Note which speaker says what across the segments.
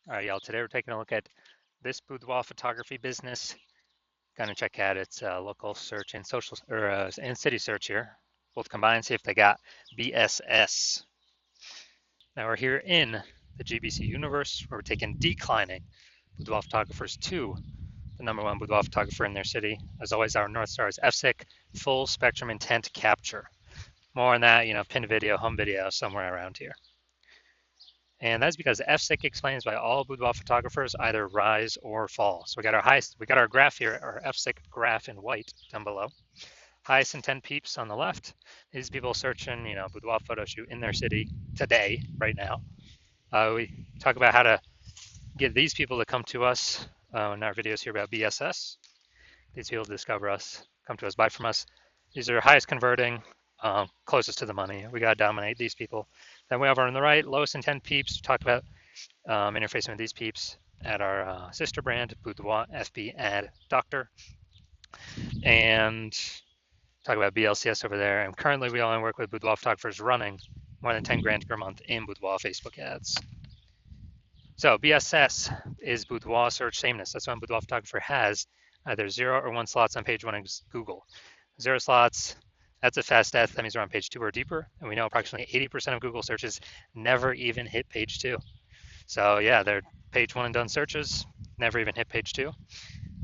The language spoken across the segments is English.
Speaker 1: All right, y'all. Today we're taking a look at this boudoir photography business. Gonna check out its local search and social and city search here. Both combined, see if they got BSS. Now we're here in the GBC universe where we're taking declining boudoir photographers to the #1 boudoir photographer in their city. As always, our North Star is FSIC, full spectrum intent capture. More on that, pinned video, home video, somewhere around here. And that's because FSIC explains why all boudoir photographers either rise or fall. So we got our graph here, our FSIC graph in white down below. Highest intent peeps on the left. These people searching, boudoir photo shoot in their city today, right now. We talk about how to get these people to come to us in our videos here about BSS. These people discover us, come to us, buy from us. These are highest converting, closest to the money. We got to dominate these people. Then we have on the right, lowest intent peeps. We talked about interfacing with these peeps at our sister brand, Boudoir FB Ad Doctor. And talk about BLCS over there. And currently we only work with boudoir photographers running more than 10 grand per month in boudoir Facebook ads. So BSS is boudoir search sameness. That's when boudoir photographer has either 0 or 1 slots on page 1 of Google. 0 slots, that's a fast death. That means we're on page 2 or deeper. And we know approximately 80% of Google searches never even hit page 2. So yeah, they're page 1 and done searches, never even hit page 2.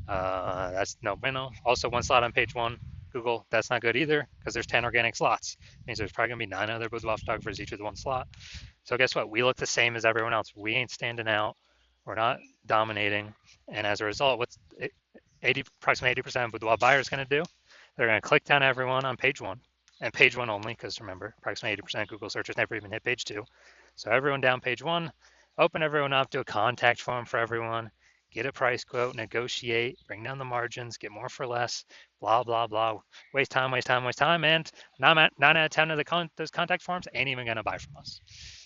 Speaker 1: That's no bueno. Also 1 slot on page 1, Google, that's not good either because there's 10 organic slots. It means there's probably gonna be 9 other boudoir photographers each with 1 slot. So guess what? We look the same as everyone else. We ain't standing out. We're not dominating. And as a result, what's approximately 80% of boudoir buyers going to do? They're going to click down everyone on page 1 and page 1 only, because remember, approximately 80% of Google searches never even hit page 2. So everyone down page 1, open everyone up, do a contact form for everyone, get a price quote, negotiate, bring down the margins, get more for less, blah, blah, blah. Waste time, and 9 out of 10 of those contact forms ain't even going to buy from us.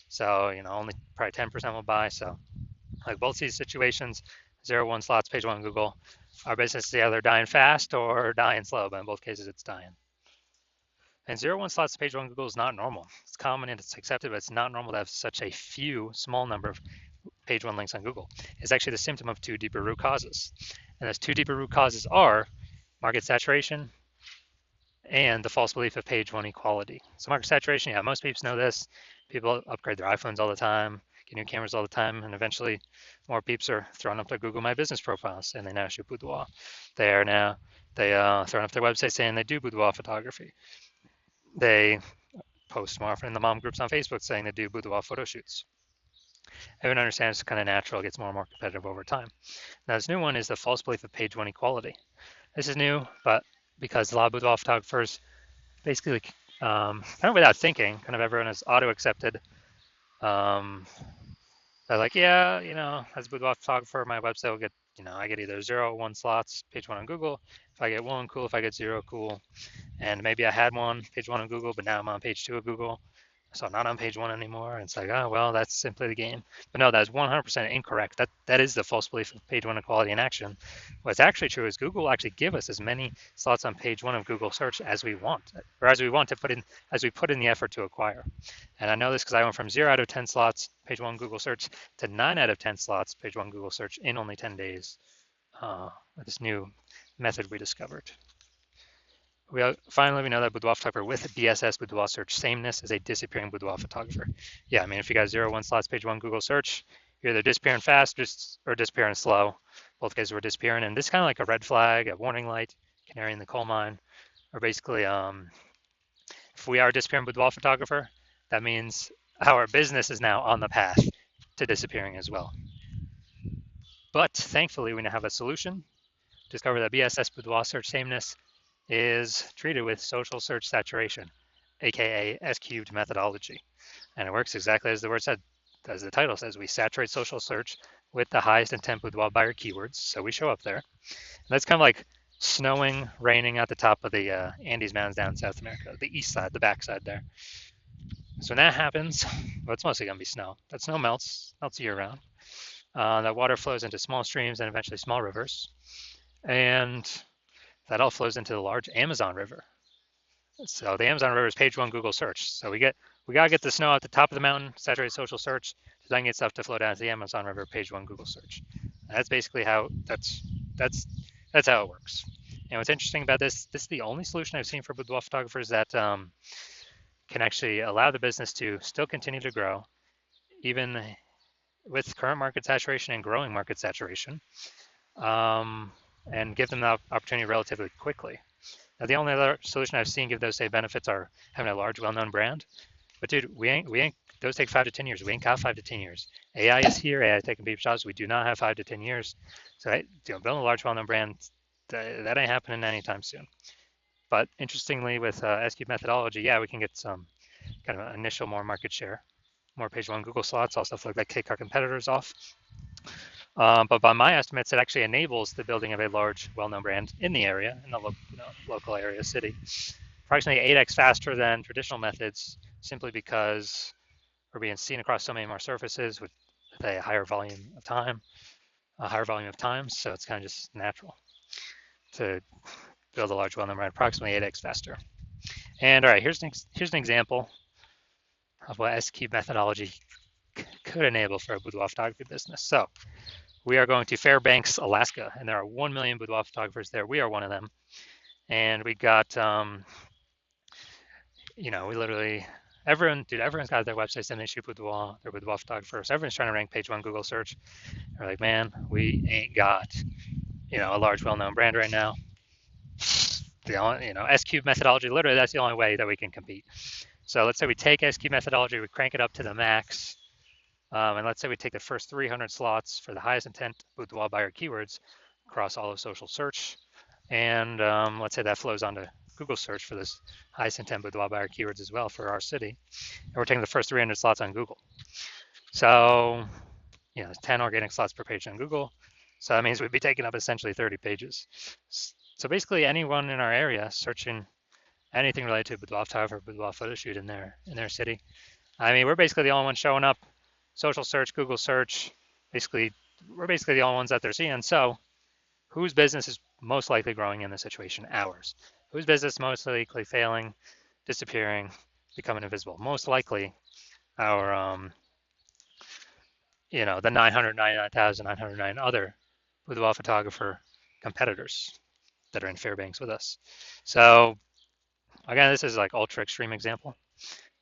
Speaker 1: So, only probably 10% will buy. So, like both these situations, 0, 1 slots, page 1 Google, our business is either dying fast or dying slow, but in both cases, it's dying. And 0, 1 slots, page 1 Google is not normal. It's common and it's accepted, but it's not normal to have such a small number of page 1 links on Google. It's actually the symptom of 2 deeper root causes. And those 2 deeper root causes are market saturation and the false belief of page 1 equality. So market saturation, yeah, most people know this. People upgrade their iPhones all the time, get new cameras all the time, and eventually more peeps are throwing up their Google My Business profiles, and they now shoot boudoir. They throwing up their website saying they do boudoir photography. They post more often in the mom groups on Facebook saying they do boudoir photo shoots. Everyone understands it's kind of natural, it gets more and more competitive over time. Now this new one is the false belief of page 1 equality. This is new, but because a lot of boudoir photographers basically kind of without thinking, kind of everyone is auto-accepted. They're like, yeah, as a boudoir photographer, my website will get, I get either 0 or 1 slots, page 1 on Google. If I get 1, cool. If I get 0, cool. And maybe I had page 1 on Google, but now I'm on page 2 of Google. So I'm not on page 1 anymore. And it's like, oh, well, that's simply the game. But no, that's 100% incorrect. That is the false belief of page 1 equality in action. What's actually true is Google will actually give us as many slots on page 1 of Google search as we want, or as we put in the effort to acquire. And I know this because I went from 0 out of 10 slots, page 1 Google search, to 9 out of 10 slots, page 1 Google search in only 10 days with this new method we discovered. Finally, we know that boudoir photographer with BSS, boudoir search sameness, is a disappearing boudoir photographer. Yeah, I mean, if you got 0, 1 slots, page 1 Google search, you're either disappearing fast or disappearing slow. Both cases were disappearing. And this is kind of like a red flag, a warning light, canary in the coal mine. Or basically, if we are a disappearing boudoir photographer, that means our business is now on the path to disappearing as well. But thankfully, we now have a solution. Discover that BSS, boudoir search sameness, is treated with social search saturation, aka S-cubed methodology. And it works exactly as the word said, as the title says. We saturate social search with the highest intent boudoir buyer keywords, so we show up there. And that's kind of like snowing, raining at the top of the Andes Mountains down in South America, the east side, the backside there. So when that happens, well, it's mostly going to be snow. That snow melts year round. That water flows into small streams and eventually small rivers. And that all flows into the large Amazon River. So the Amazon River is page 1 Google search. So we get we gotta get the snow at the top of the mountain, saturate social search, to then get stuff to flow down to the Amazon River, page one Google search. That's basically how that's that's how it works. And what's interesting about this is the only solution I've seen for boudoir photographers that can actually allow the business to still continue to grow, even with current market saturation and growing market saturation, and give them the opportunity relatively quickly. Now, the only other solution I've seen give those same benefits are having a large, well-known brand. But dude, we ain't. Those take 5 to 10 years. We ain't got 5 to 10 years. AI is here. AI is taking people's jobs. We do not have 5 to 10 years. So, building a large, well-known brand, that ain't happening anytime soon. But interestingly, with S-Cube methodology, yeah, we can get some kind of initial more market share, more page one Google slots, also stuff like that kick our competitors off. But by my estimates, it actually enables the building of a large, well-known brand in the area, in the local area city, approximately 8x faster than traditional methods, simply because we're being seen across so many more surfaces with a higher volume of time, So it's kind of just natural to build a large, well-known brand, approximately 8x faster. And all right, here's an example of what S-Cube methodology could enable for a boudoir photography business. So we are going to Fairbanks, Alaska, and there are 1 million boudoir photographers there. We are one of them. And we got, we literally, everyone's got their websites and they shoot boudoir, they're boudoir photographers. Everyone's trying to rank page one Google search. They're like, man, we ain't got, a large, well-known brand right now. The only, S-Cube methodology, literally that's the only way that we can compete. So let's say we take S-Cube methodology, we crank it up to the max, and let's say we take the first 300 slots for the highest intent boudoir buyer keywords across all of social search, and let's say that flows onto Google search for this highest intent boudoir buyer keywords as well for our city, and we're taking the first 300 slots on Google. So, 10 organic slots per page on Google. So that means we'd be taking up essentially 30 pages. So basically, anyone in our area searching anything related to boudoir photography, boudoir photo shoot in their city. I mean, we're basically the only ones showing up. Social search, Google search, we're basically the only ones that they're seeing. So whose business is most likely growing in this situation? Ours. Whose business most likely failing, disappearing, becoming invisible? Most likely our, the 999,909 other boudoir photographer competitors that are in Fairbanks with us. So again, this is like ultra extreme example,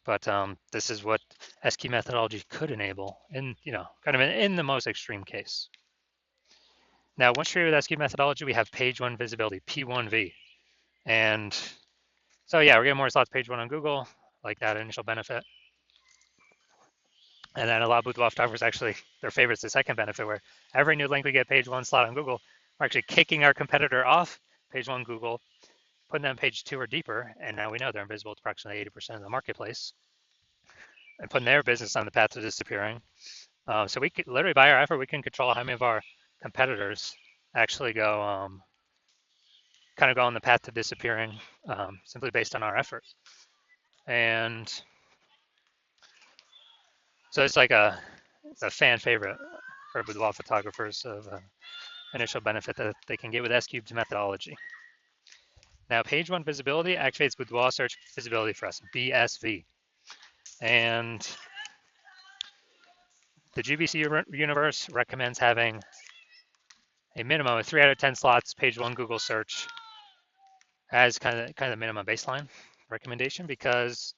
Speaker 1: but this is what S-Cube methodology could enable in, kind of in the most extreme case. Now, once you're with S-Cube methodology, we have page one visibility, P1V. And so yeah, we're getting more slots page one on Google, like that initial benefit. And then a lot of boudoir photographers actually, their favorite is the second benefit, where every new link we get page one slot on Google, we're actually kicking our competitor off page one Google, putting them page two or deeper, and now we know they're invisible to approximately 80% of the marketplace, and putting their business on the path to disappearing. So we could literally, by our effort, we can control how many of our competitors actually go, kind of go on the path to disappearing, simply based on our effort. And so it's a fan favorite for boudoir photographers of initial benefit that they can get with S-Cube's methodology. Now, page one visibility activates boudoir search visibility for us, BSV. And the GBC universe recommends having a minimum of 3 out of 10 slots page one Google search as kind of the minimum baseline recommendation, because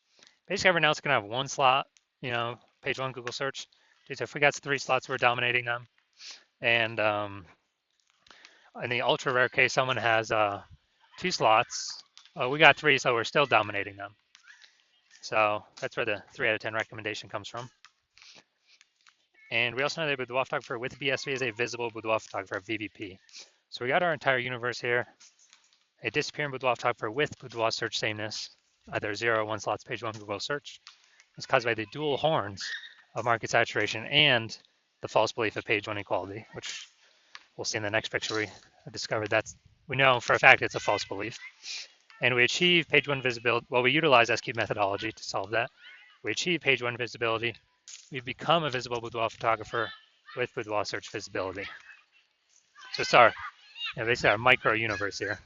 Speaker 1: basically everyone else can have one slot, page one Google search. So if we got 3 slots, we're dominating them. And in the ultra rare case, someone has 2 slots. We got 3, so we're still dominating them. So that's where the 3 out of 10 recommendation comes from. And we also know that boudoir photographer with BSV is a visible boudoir photographer, VBP. So we got our entire universe here. A disappearing boudoir photographer with boudoir search sameness, either 0 or 1 slots page one Google search, is caused by the dual horns of market saturation and the false belief of page one equality, which we'll see in the next picture. We discovered we know for a fact it's a false belief. And we achieve page one visibility. Well, we utilize S-Cube methodology to solve that. We achieve page one visibility. We become a visible boudoir photographer with boudoir search visibility. So it's basically our micro universe here.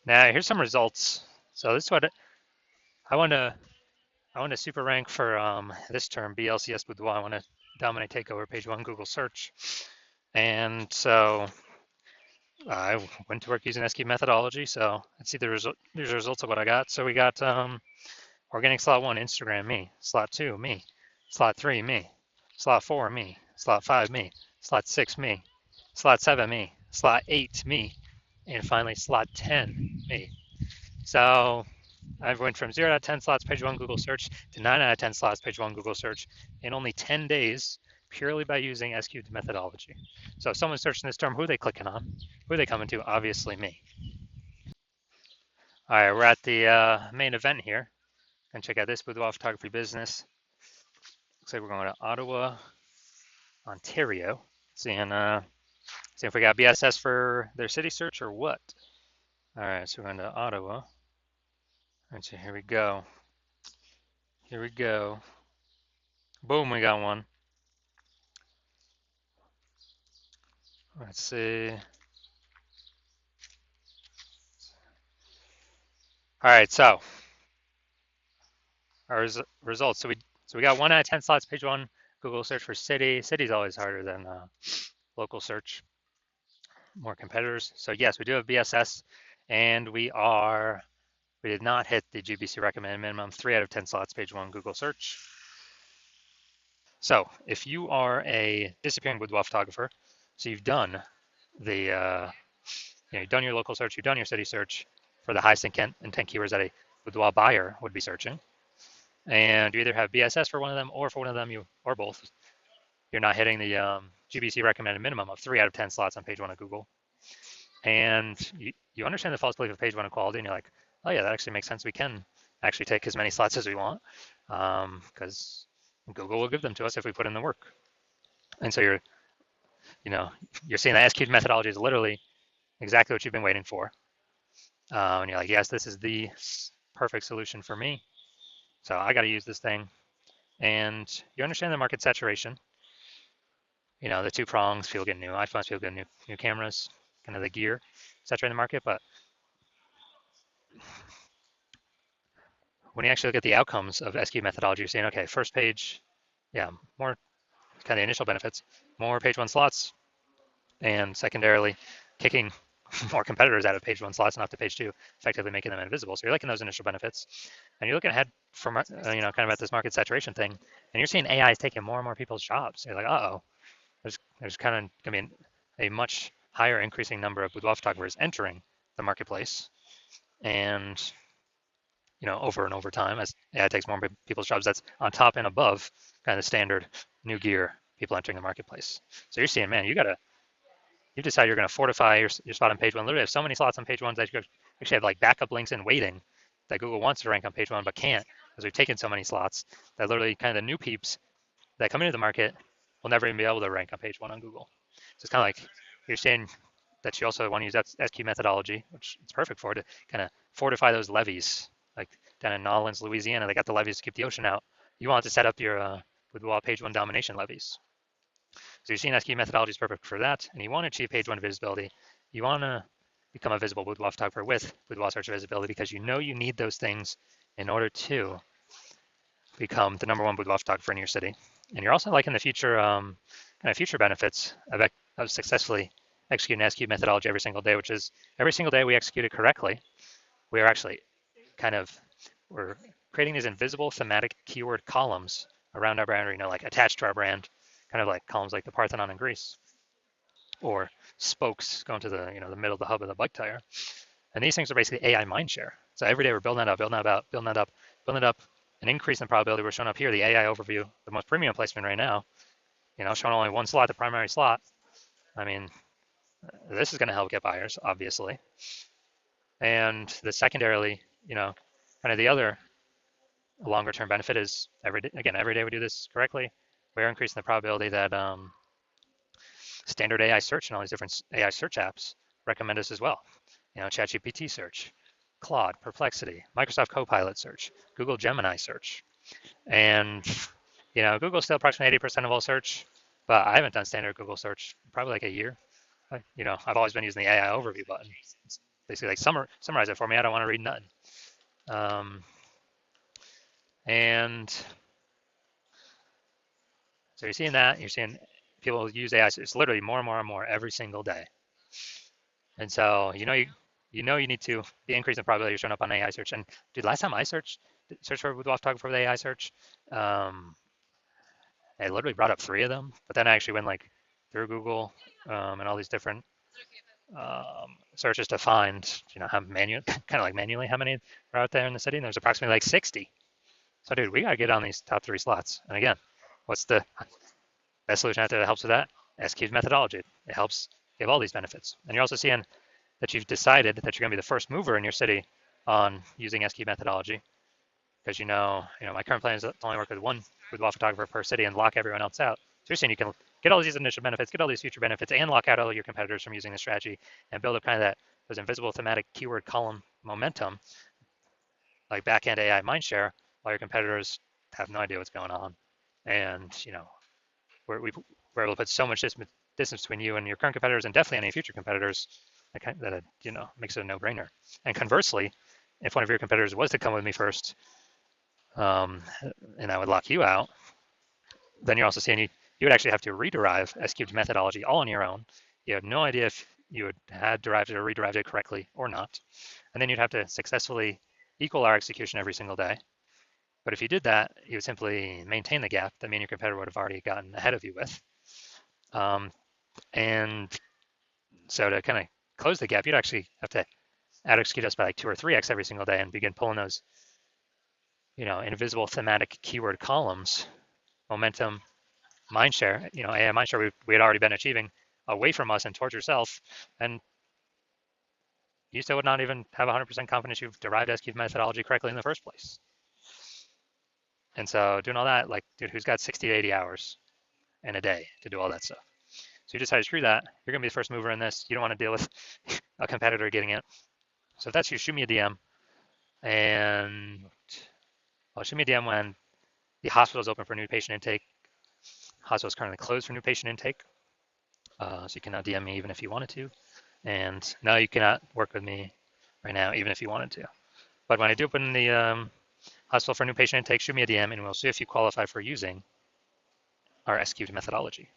Speaker 1: Now, here's some results. So this is what I want to I want to super rank for this term, BLCS Boudoir. I want to dominate, take over page one Google search. And so I went to work using SQ methodology. So let's see these are results of what I got. So we got organic slot one, Instagram, me. Slot two, me. Slot three, me. Slot four, me. Slot five, me. Slot six, me. Slot seven, me. Slot eight, me. And finally, slot 10, me. So I went from 0 out of 10 slots page one Google search to 9 out of 10 slots page one Google search in only 10 days, purely by using SQ methodology. So if someone's searching this term, who are they clicking on? Who are they coming to? Obviously me. All right, we're at the main event here. And check out this Boudoir Photography business. Looks like we're going to Ottawa, Ontario. Seeing if we got BSS for their city search or what. All right, so we're going to Ottawa. All right, so here we go. Here we go. Boom, we got one. Let's see. All right, so our results. So we got 1 out of 10 slots page one Google search for city. City's always harder than local search. More competitors. So yes, we do have BSS, and we did not hit the GBC recommended minimum 3 out of 10 slots page one Google search. So if you are a disappearing boudoir photographer, so you've done you've done your local search, you've done your city search for the highest intent keywords that a boudoir buyer would be searching, and you either have BSS for one of them, or for one of them, or both, you're not hitting the GBC recommended minimum of 3 out of 10 slots on page one of Google, and you understand the false belief of page one equality, and you're like, oh yeah, that actually makes sense. We can actually take as many slots as we want, because Google will give them to us if we put in the work. And so you're seeing that SQ methodology is literally exactly what you've been waiting for. And you're like, yes, this is the perfect solution for me. So I got to use this thing. And you understand the market saturation. The two prongs, feel good new iPhones, feel good new cameras, kind of the gear saturating the market. But when you actually look at the outcomes of SQ methodology, you're saying, okay, first page, yeah, more kind of initial benefits, more page one slots, and secondarily, kicking more competitors out of page one slots and up to page two, effectively making them invisible. So you're liking those initial benefits, and you're looking ahead from kind of at this market saturation thing, and you're seeing AI is taking more and more people's jobs. You're like, uh-oh, there's kind of going to be a much higher increasing number of boudoir photographers entering the marketplace, and over and over time as AI takes more people's jobs. That's on top and above kind of the standard new gear people entering the marketplace. So you're seeing, man, you decide you're going to fortify your spot on page one. Literally have so many slots on page one that you actually have like backup links in waiting that Google wants to rank on page one but can't, because we've taken so many slots that literally kind of the new peeps that come into the market will never even be able to rank on page one on Google. So it's kind of like you're saying that you also want to use that SQ methodology, which it's perfect for, to kind of fortify those levees. Like down in New Orleans, Louisiana, they got the levees to keep the ocean out. You want to set up your boudoir page one domination levees. So you're seeing SQ methodology is perfect for that, and you want to achieve page one visibility. You want to become a visible boudoir photographer with boudoir search visibility, because you need those things in order to become the number one boudoir photographer in your city. And you're also liking the future kind of future benefits of successfully executing SQ methodology every single day, which is every single day we execute it correctly, we are actually we're creating these invisible thematic keyword columns around our brand, like attached to our brand, kind of like columns like the Parthenon in Greece, or spokes going to the the middle of the hub of the bike tire. And these things are basically AI mindshare. So every day we're building that up, building it up, an increase in probability. We're showing up here the AI overview, the most premium placement right now, showing only one slot, the primary slot. I mean, this is going to help get buyers, obviously. And the secondarily, kind of the other longer term benefit is every day we do this correctly, we're increasing the probability that standard AI search and all these different AI search apps recommend us as well. ChatGPT search, Claude, Perplexity, Microsoft Copilot search, Google Gemini search. And, Google's still approximately 80% of all search, but I haven't done standard Google search probably like a year. I've always been using the AI overview button. It's basically like summarize it for me. I don't want to read nothing. And so you're seeing that, you're seeing people use AI. It's literally more and more and more every single day. And so you need to be increasing the probability of showing up on AI search. And dude, last time I search for boudoir photographer with AI search, um, I literally brought up 3 of them. But then I actually went like through Google and all these different searches to find how kind of like manually how many are out there in the city. And there's approximately like 60. So dude, we gotta get on these top 3 slots. And again, what's the best solution out there that helps with that? S-cubed methodology. It helps give all these benefits. And you're also seeing that you've decided that you're going to be the first mover in your city on using S-cube methodology, because my current plan is to only work with one boudoir photographer per city and lock everyone else out. So you're saying you can get all these initial benefits, get all these future benefits, and lock out all your competitors from using this strategy and build up kind of those invisible thematic keyword column momentum, like backend AI mindshare, while your competitors have no idea what's going on. And we're able to put so much distance between you and your current competitors, and definitely any future competitors, that makes it a no-brainer. And conversely, if one of your competitors was to come with me first, and I would lock you out, then you're also saying you would actually have to rederive S-cubed methodology all on your own. You have no idea if you had derived it or rederived it correctly or not. And then you'd have to successfully equal our execution every single day. But if you did that, you would simply maintain the gap that me and your competitor would have already gotten ahead of you with. And so to kind of close the gap, you'd actually have to out execute us by like 2 or 3x every single day and begin pulling those, invisible thematic keyword columns, momentum, mindshare, AI mindshare we had already been achieving away from us and towards yourself. And you still would not even have 100% confidence you've derived S-cube methodology correctly in the first place. And so doing all that, like, dude, who's got 60 to 80 hours in a day to do all that stuff? So you decide, screw that. You're going to be the first mover in this. You don't want to deal with a competitor getting it. So if that's you, shoot me a DM. And shoot me a DM when the hospital is open for new patient intake. Hospital is currently closed for new patient intake. So you cannot DM me even if you wanted to. And no, you cannot work with me right now, even if you wanted to. But when I do open the hospital for new patient intake, shoot me a DM and we'll see if you qualify for using our S-cubed methodology.